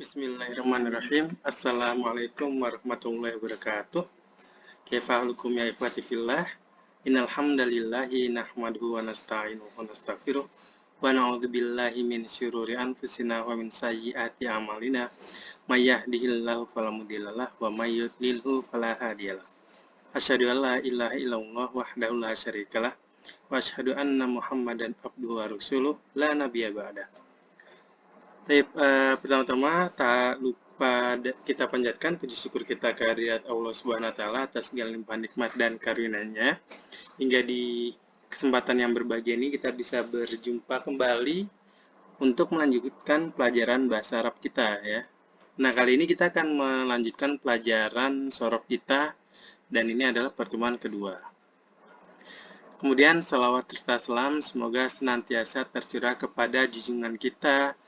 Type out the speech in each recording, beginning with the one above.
Bismillahirrahmanirrahim. Assalamualaikum warahmatullahi wabarakatuh. Kaifahalukum ya ikhwati fillah. Innal hamdalillahi nahmaduhu wa nasta'inuhu wa nastaghfiruh wa na'udzubillahi min syururi anfusina wa min sayyiati a'malina. May yahdihillahu fala mudhillalah wa may yudlilhu fala hadiyalah. Asyhadu an la ilaha illallah wahdahu la syarikalah wa asyhadu anna Muhammadan abduhu wa rasuluh la nabiyya ba'dah. Pertama-tama tak lupa kita panjatkan puji syukur kita kehadirat Allah Subhanahu wa taala atas segala limpahan nikmat dan karunia-Nya hingga di kesempatan yang berbahagia ini kita bisa berjumpa kembali untuk melanjutkan pelajaran bahasa Arab kita ya. Nah, kali ini kita akan melanjutkan pelajaran sorof kita dan ini adalah pertemuan kedua. Kemudian salawat serta salam semoga senantiasa tercurah kepada junjungan kita,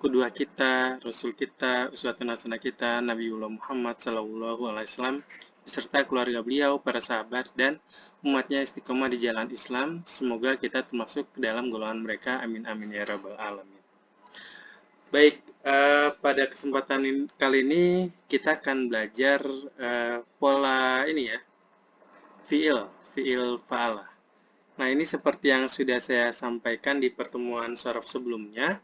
kedua kita, Rasul kita, uswatun hasanah kita, Nabiullah Muhammad SAW, beserta keluarga beliau, para sahabat, dan umatnya istiqomah di jalan Islam. Semoga kita termasuk ke dalam golongan mereka. Amin amin ya rabbal alamin. Baik, pada kesempatan kali ini kita akan belajar pola ini ya, fi'il fa'ala. Nah, ini seperti yang sudah saya sampaikan di pertemuan sorof sebelumnya.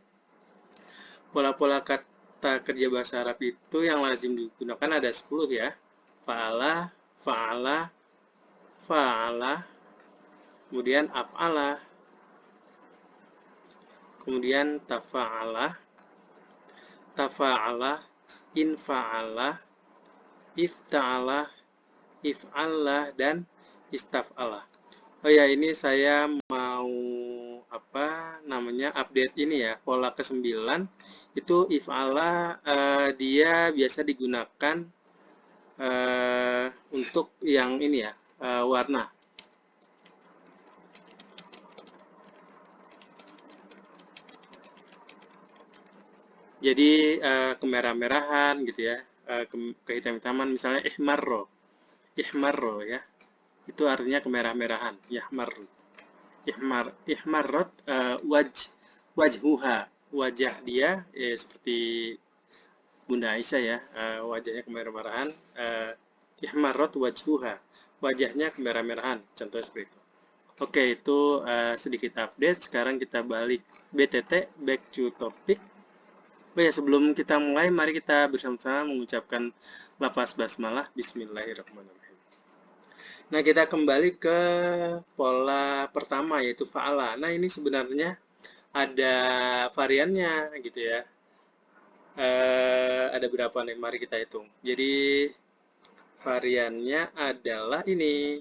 Pola-pola kata kerja bahasa Arab itu yang lazim digunakan ada 10 ya. Fa'ala, fa'ala, fa'ala, kemudian af'ala, kemudian tafa'ala, tafa'ala, infa'ala, ifta'ala, if'ala, dan istaf'ala. Oh ya, ini saya mau update ini ya, pola ke-9 itu if'ala, dia biasa digunakan untuk yang ini ya, warna. Jadi kemerah-merahan gitu ya, kehitam-hitaman, misalnya ihmarro ya, itu artinya kemerah-merahan, yahmarru. Ihmarrot wajhuha, wajah dia seperti Bunda Aisyah ya, wajahnya kemerah-merahan. Ihmarrot wajhuha, wajahnya kemerah-merahan, contoh seperti itu. Oke, itu sedikit update. Sekarang kita balik BTT, back to topic. Oh ya, sebelum kita mulai, mari kita bersama-sama mengucapkan lafaz basmalah. Bismillahirrahmanirrahim. Nah, kita kembali ke pola pertama, yaitu fa'ala. Nah, ini sebenarnya ada variannya gitu ya. Ada berapa nih? Mari kita hitung. Jadi, variannya adalah ini.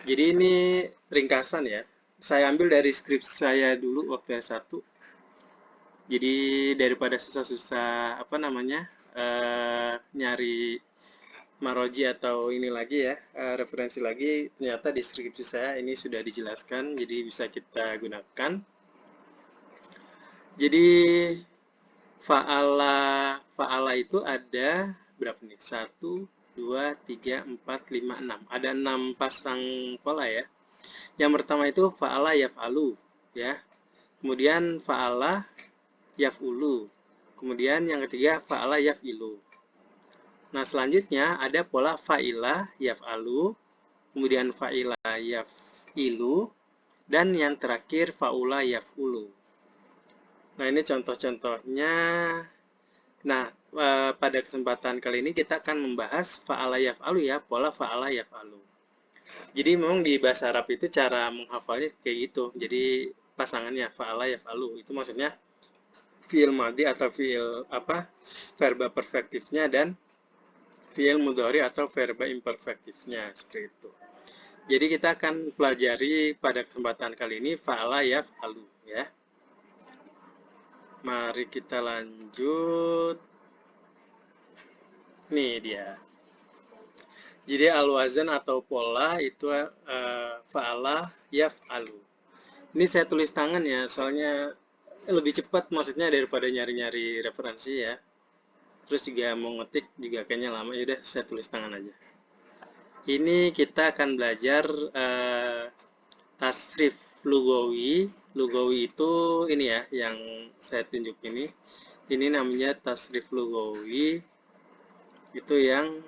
Jadi, ini ringkasan ya. Saya ambil dari skrip saya dulu waktu S1. Jadi, daripada susah-susah, nyari maroji atau ini lagi ya, referensi lagi, ternyata di deskripsi saya ini sudah dijelaskan, jadi bisa kita gunakan. Jadi fa'ala itu ada berapa nih? 1, 2, 3, 4, 5, 6. Ada 6 pasang pola ya. Yang pertama itu fa'ala yaf'alu ya. Kemudian fa'ala yaf'ulu. Kemudian yang ketiga fa'ala yaf'ilu. Nah, selanjutnya ada pola fa'ila yaf'alu, kemudian fa'ila yaf'ilu, dan yang terakhir fa'ula yaf'ulu. Nah, ini contoh-contohnya. Nah, pada kesempatan kali ini kita akan membahas fa'ala yaf'alu ya, pola fa'ala yaf'alu. Jadi memang di bahasa Arab itu cara menghafalnya kayak gitu. Jadi pasangannya fa'ala yaf'alu, itu maksudnya fi'il madhi atau fi'il verba perfektifnya dan fi'il mudhari atau verba imperfektifnya, seperti itu. Jadi kita akan pelajari pada kesempatan kali ini fa'ala yaf'alu ya. Mari kita lanjut. Nih dia. Jadi al-wazan atau pola itu fa'ala yaf'alu. Ini saya tulis tangan ya, soalnya lebih cepat maksudnya daripada nyari-nyari referensi ya. Terus juga mau ngetik juga kayaknya lama, yaudah saya tulis tangan aja. Ini kita akan belajar tasrif lugawi. Lugawi itu ini ya, yang saya tunjuk ini. Ini namanya tasrif lughawi, itu yang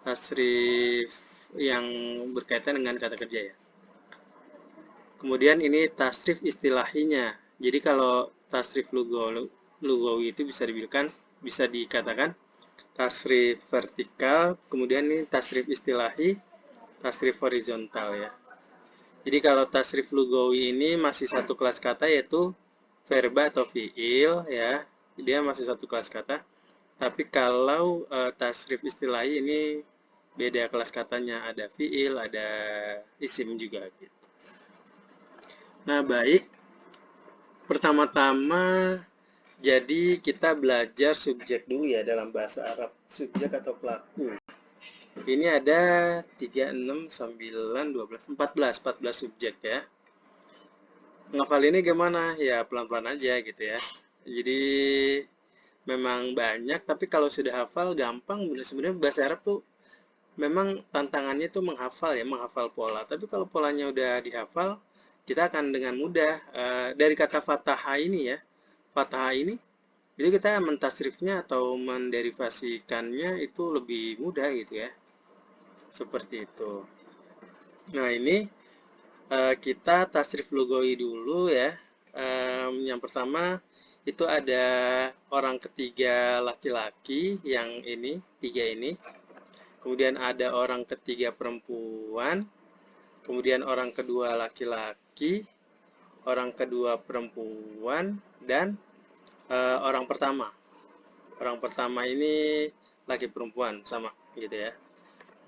tasrif yang berkaitan dengan kata kerja ya. Kemudian ini tasrif istilahinya. Jadi kalau tasrif lughawi itu bisa dikatakan tasrif vertikal, kemudian ini tasrif istilahi, tasrif horizontal ya. Jadi kalau tasrif lughawi ini masih satu kelas kata, yaitu verba atau fiil ya. Dia masih satu kelas kata. Tapi kalau tasrif istilahi ini beda kelas katanya, ada fiil, ada isim juga gitu. Nah, baik. Pertama-tama jadi kita belajar subjek dulu ya dalam bahasa Arab. Subjek atau pelaku. Ini ada 3, 6, 9, 12, 14 subjek ya. Ngafal ini gimana? Ya pelan-pelan aja gitu ya. Jadi memang banyak, tapi kalau sudah hafal gampang. Sebenarnya bahasa Arab tuh memang tantangannya tuh menghafal pola. Tapi kalau polanya udah dihafal, kita akan dengan mudah dari kata fataha ini ya. Fataha ini, jadi kita mentasrifnya atau menderivasikannya itu lebih mudah gitu ya. Seperti itu. Nah, ini kita tasrif lughawi dulu ya. Yang pertama itu ada orang ketiga laki-laki yang ini, tiga ini. Kemudian ada orang ketiga perempuan, kemudian orang kedua laki-laki, orang kedua perempuan, dan orang pertama. Orang pertama ini laki perempuan sama gitu ya.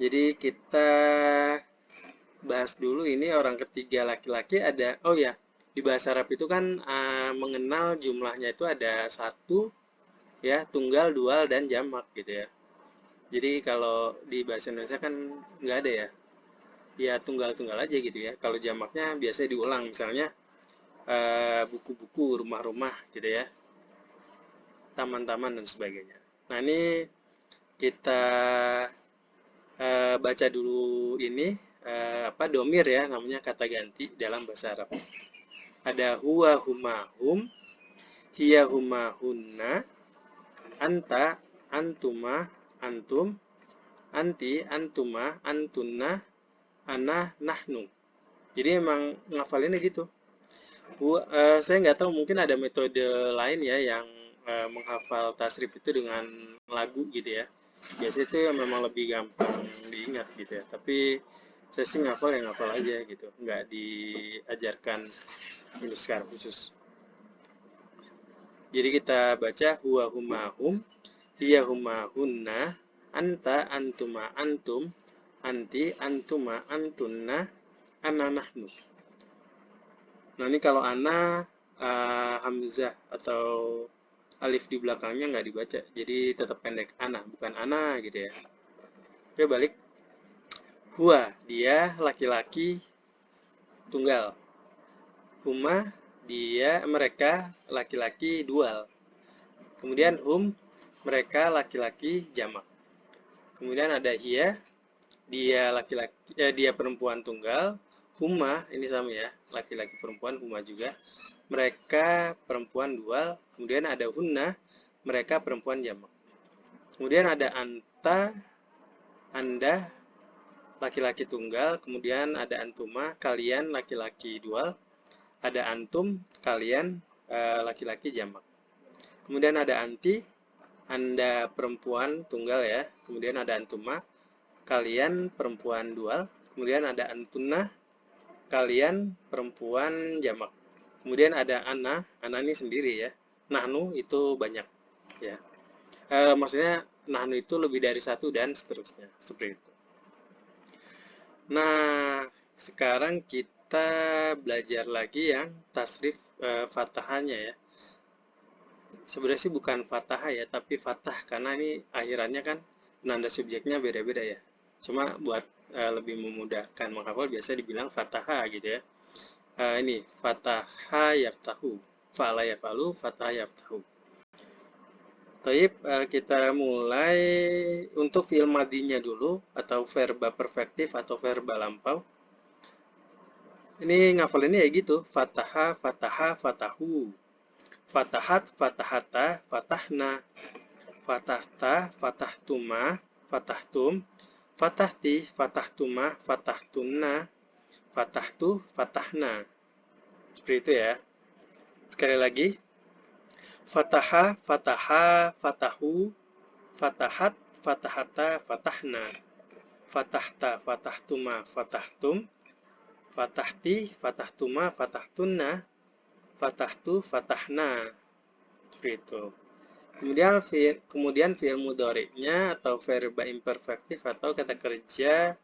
Jadi kita bahas dulu ini orang ketiga laki-laki ada, oh ya, di bahasa Arab itu kan mengenal jumlahnya itu ada satu, ya, tunggal, dual, dan jamak gitu ya. Jadi kalau di bahasa Indonesia kan nggak ada ya, ya tunggal-tunggal aja gitu ya. Kalau jamaknya biasanya diulang, misalnya buku-buku, rumah-rumah gitu ya, taman-taman dan sebagainya. Nah, ini kita baca dulu ini domir ya, namanya kata ganti dalam bahasa Arab. Ada huwa, huma, hum, hiya, huma, hunna, anta, antuma, antum, anti, antuma, antunna, ana, nahnu. Jadi emang ngafalinnya gitu. Saya nggak tahu, mungkin ada metode lain ya yang menghafal tasrif itu dengan lagu gitu ya. Biasanya itu memang lebih gampang diingat gitu ya. Tapi saya sih ngafal yang ngafal aja gitu, nggak diajarkan ini secara khusus. Jadi kita baca huwa, huma, hum, hiya, huma, hunna, anta, antuma, antum, anti, antuma, antunna, ana, nahnu. Nah, ini kalau ana hamzah atau alif di belakangnya nggak dibaca, jadi tetap pendek, ana, bukan ana gitu ya. Oke, balik. Huwa, dia laki-laki tunggal. Huma, mereka laki-laki dual. Kemudian hum, mereka laki-laki jamak. Kemudian ada hiya, dia laki-laki, dia perempuan tunggal. Huma, ini sama ya, laki-laki perempuan, huma juga. Mereka perempuan dual. Kemudian ada hunna, mereka perempuan jamak. Kemudian ada anta, anda, laki-laki tunggal. Kemudian ada antuma, kalian laki-laki dual. Ada antum, kalian laki-laki jamak. Kemudian ada anti, anda perempuan tunggal ya. Kemudian ada antuma, kalian perempuan dual. Kemudian ada antunna, kalian perempuan jamak. Kemudian ada ana ini sendiri ya. Nahnu itu banyak ya. Maksudnya nahnu itu lebih dari satu dan seterusnya, seperti itu. Nah, sekarang kita belajar lagi yang tasrif fatahanya ya. Sebenarnya sih bukan fatah ya, tapi fatah, karena ini akhirannya kan penanda subjeknya beda-beda ya. Cuma buat lebih memudahkan menghafal biasa dibilang fataha gitu ya. Ini fataha yaftahu, fa'ala yafalu, fataha yaftahu. Taib, kita mulai untuk fi'il madinya dulu, atau verba perfektif atau verba lampau. Ini ngafalinnya ya gitu, fataha, fataha, fatahu. fatahat, fatahata, fatahna, fatahta, fatahtuma, fatahtum, fatahti, fatahtuma, fatahtunna, fatahtu, fatahna. Seperti itu ya. Sekali lagi, fataha, fataha, fatahu, fatahat, fatahata, fatahna, fatahta, fatahtuma, fatahtum, fatahti, fatahtuma, fatahtunna, fatahtu, fatahna. Seperti itu. Kemudian fi'il mudhari'nya atau verba imperfektif atau kata kerja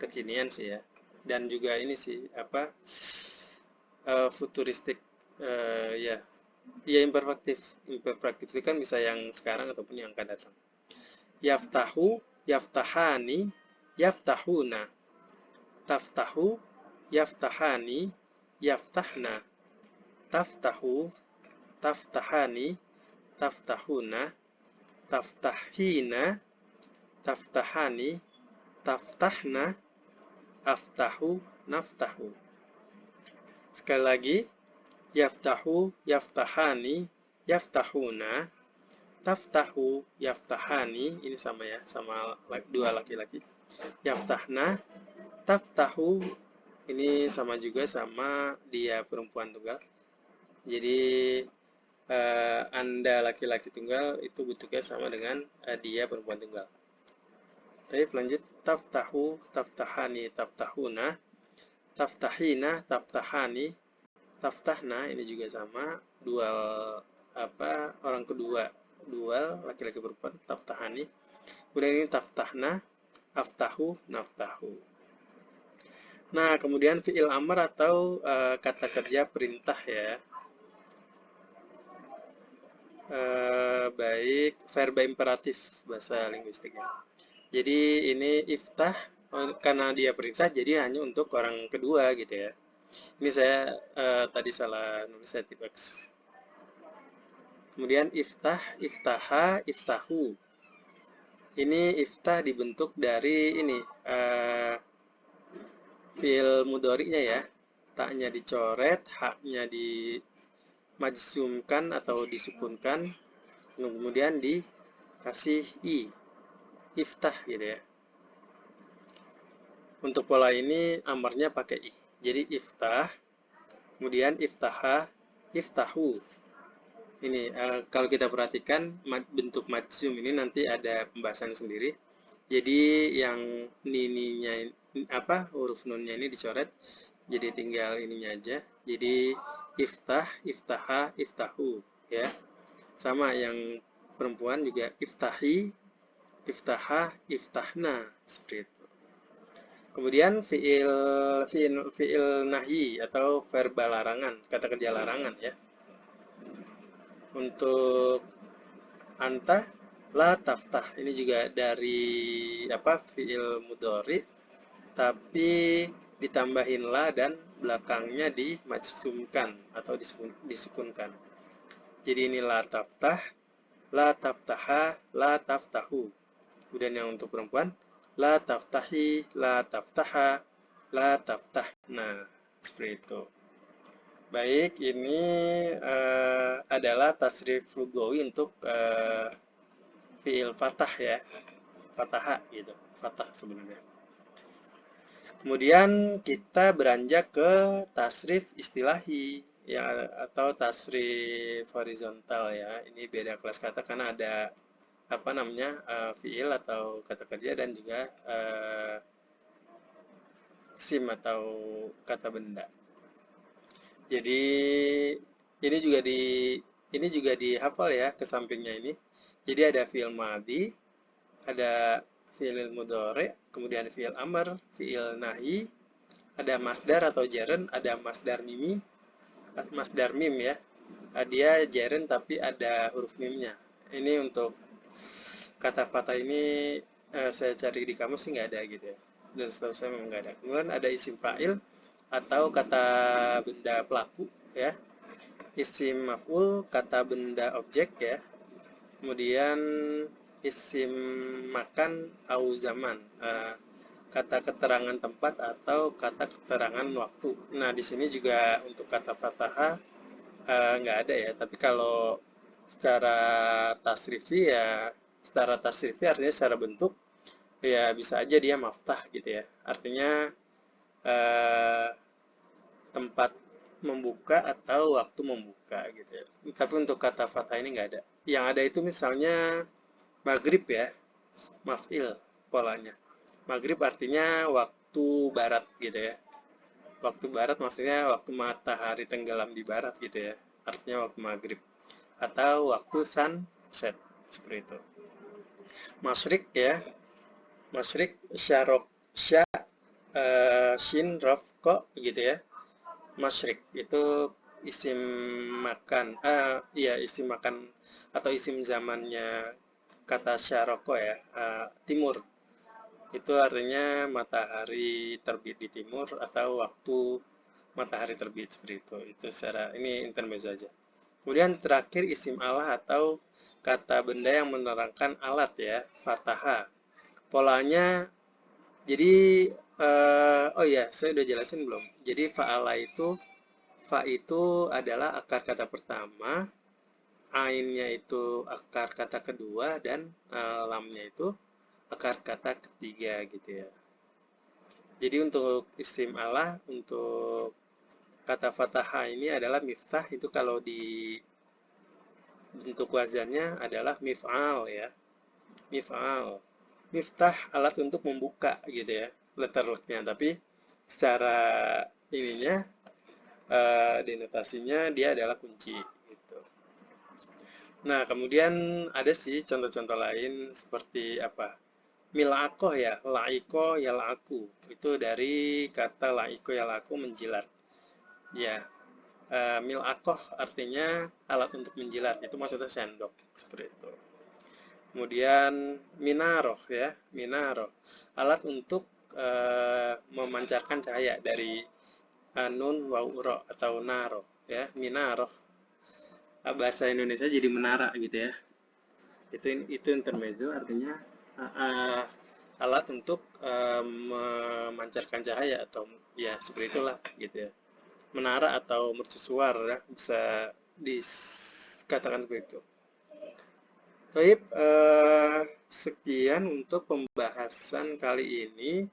kekinian sih ya. Dan juga ini sih apa futuristik ya. Ya imperfektif. Imperfektif itu kan bisa yang sekarang ataupun yang akan datang. Yaftahu, yaftahani, yaftahuna. Taftahu, yaftahani, yaftahna. Taftahu, taftahani, taftahuna, taftahina, taftahani, taftahna, aftahu, naftahu. Sekali lagi, yaftahu, yaftahani, yaftahuna, taftahu, yaftahani, ini sama ya, sama dua laki-laki. Yaftahna, taftahu, ini sama juga sama dia perempuan tunggal. Jadi Anda laki-laki tunggal itu bentuknya sama dengan dia perempuan tunggal. Baik, lanjut. Taftahu, taftahani, taftahuna, taftahina, taftahani, taftahna, ini juga sama. Dual orang kedua, dual laki-laki perempuan, taftahani. Kemudian ini taftahna, aftahu, naftahu. Nah, kemudian fi'il amr atau kata kerja perintah ya. Baik, verba imperatif bahasa linguistiknya. Jadi ini iftah karena dia perintah jadi hanya untuk orang kedua gitu ya. Ini saya tadi salah nulis, saya tip X. Kemudian iftah, iftaha, iftahu. Ini iftah dibentuk dari ini fi'il mudhari'nya ya. Taknya dicoret, haknya dimajzumkan atau disukunkan, kemudian dikasih i, iftah gitu ya. Untuk pola ini amarnya pakai i. Jadi iftah, kemudian iftaha, iftahu. Ini kalau kita perhatikan bentuk majzum ini nanti ada pembahasan sendiri. Jadi yang nininya huruf nunnya ini dicoret, jadi tinggal ininya aja. Jadi iftah, iftaha, iftahu ya. Sama yang perempuan juga iftahi, iftaha, iftahna, seperti itu. Kemudian fi'il nahi atau verba larangan, kata kerja larangan ya. Untuk anta, la taftah, ini juga dari fi'il mudhari, tapi ditambahin la dan belakangnya dimajzumkan atau disukunkan. Jadi ini la taftah, la taftaha, la taftahu. Kemudian yang untuk perempuan, la taftahi, la taftaha, la taftahna. Seperti itu. Baik, ini adalah tasrif lugawi untuk fi'il fatah ya. Fataha gitu. Fatah sebenarnya. Kemudian kita beranjak ke tasrif istilahi ya, atau tasrif horizontal ya. Ini beda kelas kata karena ada fi'il atau kata kerja dan juga sim atau kata benda. Jadi ini juga dihafal ya ke sampingnya ini. Jadi ada fi'il madhi, ada fi'il mudhari, kemudian fi'il amr, fi'il nahi, ada masdar atau jaren, ada masdar mim ya. Dia jaren tapi ada huruf mimnya. Ini untuk kata fatah ini saya cari di kamus sih nggak ada gitu ya. Dan setahu saya memang nggak ada. Kemudian ada isim fa'il atau kata benda pelaku ya. Isim maf'ul, kata benda objek ya. Kemudian isim makan au zaman, kata keterangan tempat atau kata keterangan waktu. Nah, di sini juga untuk kata fathah nggak ada ya. Tapi kalau secara tasrifi artinya secara bentuk ya bisa aja dia maftah gitu ya. Artinya eh, tempat membuka atau waktu membuka gitu ya. Tapi untuk kata fatah ini nggak ada. Yang ada itu misalnya maghrib ya, maf'il polanya. Maghrib artinya waktu barat gitu ya. Waktu barat maksudnya waktu matahari tenggelam di barat gitu ya. Artinya waktu maghrib. Atau waktu sunset, seperti itu. Masyrik ya, masyrik syarok sya shin rof ko gitu ya. Masyrik itu isim makan, iya isim makan atau isim zamannya kata syaroko ya, timur. Itu artinya matahari terbit di timur atau waktu matahari terbit seperti itu. Itu secara ini intermezzo aja. Kemudian terakhir isim Allah atau kata benda yang menerangkan alat ya, fataha. Polanya jadi oh iya, saya udah jelasin belum? Jadi fa'ala itu fa itu adalah akar kata pertama, ainnya itu akar kata kedua dan lamnya itu akar kata ketiga gitu ya. Jadi untuk isim Allah untuk kata fataha ini adalah miftah itu kalau di bentuk wazannya adalah mif'al ya. Mif'al. Miftah alat untuk membuka gitu ya. Letter-letternya tapi secara ininya denotasinya dia adalah kunci gitu. Nah, kemudian ada sih contoh-contoh lain seperti apa? Mil'akoh ya, la'iko ya la'aku. Itu dari kata la'iko ya la'aku menjilat. Ya, mil'akoh artinya alat untuk menjilat. Itu maksudnya sendok, seperti itu. Kemudian minaroh ya, minaroh. Alat untuk memancarkan cahaya dari nun wauro atau naro ya, minaroh. Bahasa Indonesia jadi menara gitu ya. Itu intermezzo artinya uh, alat untuk memancarkan cahaya atau ya seperti itulah gitu ya. Menara atau mercusuar ya bisa dikatakan seperti itu. Baik, sekian untuk pembahasan kali ini.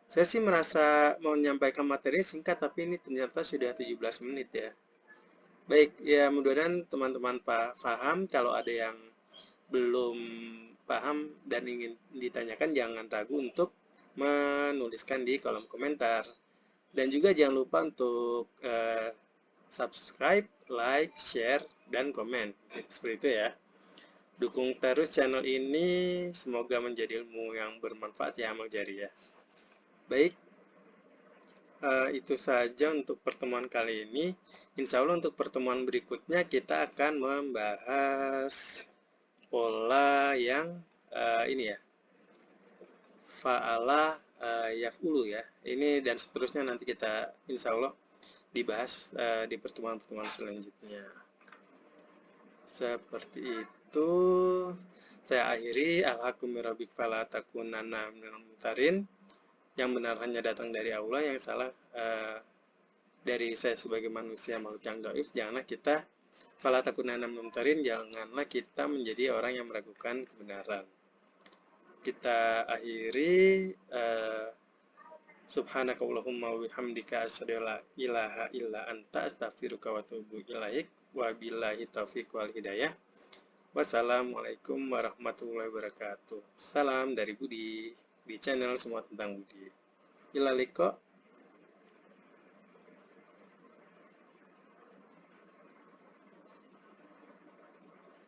Saya sih merasa mau menyampaikan materi singkat tapi ini ternyata sudah 17 menit ya. Baik, ya mudah-mudahan teman-teman paham. Kalau ada yang belum paham dan ingin ditanyakan, jangan ragu untuk menuliskan di kolom komentar. Dan juga jangan lupa untuk subscribe, like, share, dan komen. Seperti itu ya. Dukung terus channel ini, semoga menjadi ilmu yang bermanfaat ya Amal Jari ya. Baik, itu saja untuk pertemuan kali ini. Insya Allah untuk pertemuan berikutnya kita akan membahas pola yang ini ya, fa'ala yaf'ulu ya. Ini dan seterusnya nanti kita insya Allah dibahas di pertemuan-pertemuan selanjutnya. Seperti itu. Saya akhiri. Alhamdulillah fala takunanna minal mumtarin. Yang benar hanya datang dari Allah, yang salah dari saya sebagai manusia makhluk yang dhaif. Janganlah kita fala takunanna minal mumtarin, janganlah kita menjadi orang yang meragukan kebenaran. Kita akhiri subhanakallahumma wa bihamdika asyhadu an la ilaha illa anta astaghfiruka wa atubu ilaik. Wabillahi taufiq wal hidayah. Wassalamualaikum warahmatullahi wabarakatuh. Salam dari Budi di channel Semua Tentang Budi. Ila liqa.